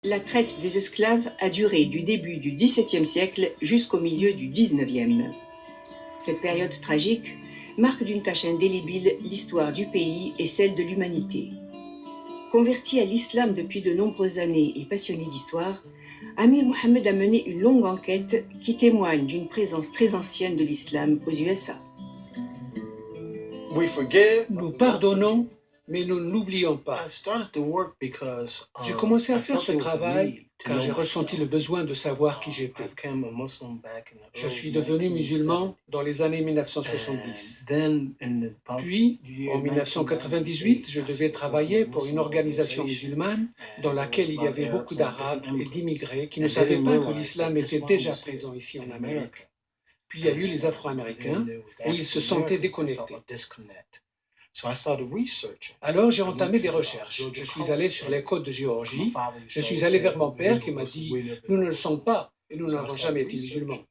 La traite des esclaves a duré du début du XVIIe siècle jusqu'au milieu du XIXe. Cette période tragique marque d'une tache indélébile l'histoire du pays et celle de l'humanité. Converti à l'islam depuis de nombreuses années et passionné d'histoire, Amir Mohammed a mené une longue enquête qui témoigne d'une présence très ancienne de l'islam aux USA. Nous pardonnons, mais nous n'oublions pas. J'ai commencé à faire ce travail car j'ai ressenti le besoin de savoir qui j'étais. Je suis devenu musulman dans les années 1970. Puis, en 1998, je devais travailler pour une organisation musulmane dans laquelle il y avait beaucoup d'Arabes et d'immigrés qui ne savaient pas que l'islam était déjà présent ici en Amérique. Puis il y a eu les Afro-Américains et ils se sentaient déconnectés. Alors j'ai entamé des recherches. Je suis allé sur les côtes de Géorgie. Je suis allé vers mon père qui m'a dit « Nous ne le sommes pas et nous n'avons jamais été musulmans ».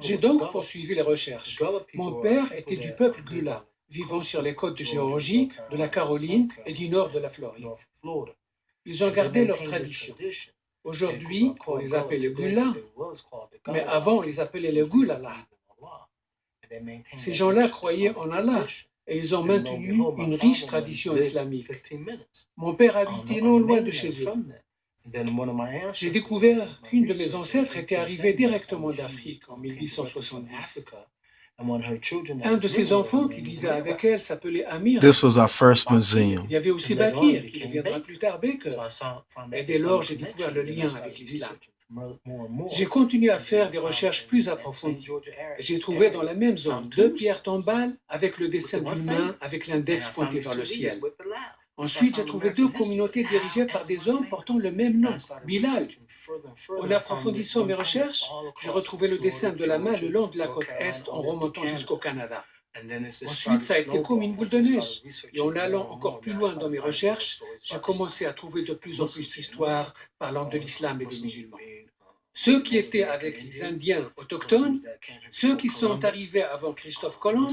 J'ai donc poursuivi les recherches. Mon père était du peuple Gula, vivant sur les côtes de Géorgie, de la Caroline et du nord de la Floride. Ils ont gardé leurs traditions. Aujourd'hui, on les appelle les Gula, mais avant on les appelait les Gulala. Ces gens-là croyaient en Allah. Et ils ont maintenu une riche tradition islamique. Mon père habitait non loin de chez eux. J'ai découvert qu'une de mes ancêtres était arrivée directement d'Afrique en 1870. Un de ses enfants qui vivait avec elle s'appelait Amir. This was our first museum. Il y avait aussi Bakir, qui deviendra plus tard Baker. Et dès lors, j'ai découvert le lien avec l'islam. J'ai continué à faire des recherches plus approfondies. J'ai trouvé dans la même zone 2 pierres tombales avec le dessin d'une main avec l'index pointé vers le ciel. Ensuite, j'ai trouvé 2 communautés dirigées par des hommes portant le même nom, Bilal. En approfondissant mes recherches, j'ai retrouvé le dessin de la main le long de la côte Est en remontant jusqu'au Canada. Ensuite, ça a été comme une boule de neige. Et en allant encore plus loin dans mes recherches, j'ai commencé à trouver de plus en plus d'histoires parlant de l'islam et des musulmans. Ceux qui étaient avec les Indiens autochtones, ceux qui sont arrivés avant Christophe Colomb,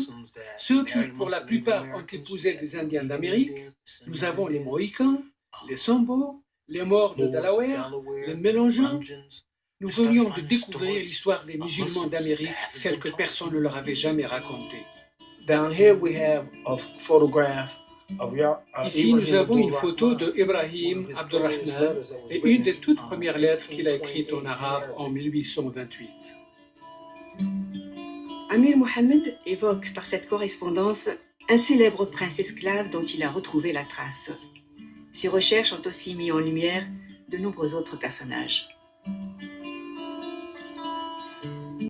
ceux qui, pour la plupart, ont épousé des Indiens d'Amérique, nous avons les Mohicans, les Sambos, les Morts de Delaware, les Mélangeants. Nous venions de découvrir l'histoire des musulmans d'Amérique, celle que personne ne leur avait jamais racontée. Ici, nous avons une photo de Ibrahim Abdurrahman et une des toutes premières lettres qu'il a écrites en arabe en 1828. Amir Mohammed évoque par cette correspondance un célèbre prince esclave dont il a retrouvé la trace. Ses recherches ont aussi mis en lumière de nombreux autres personnages.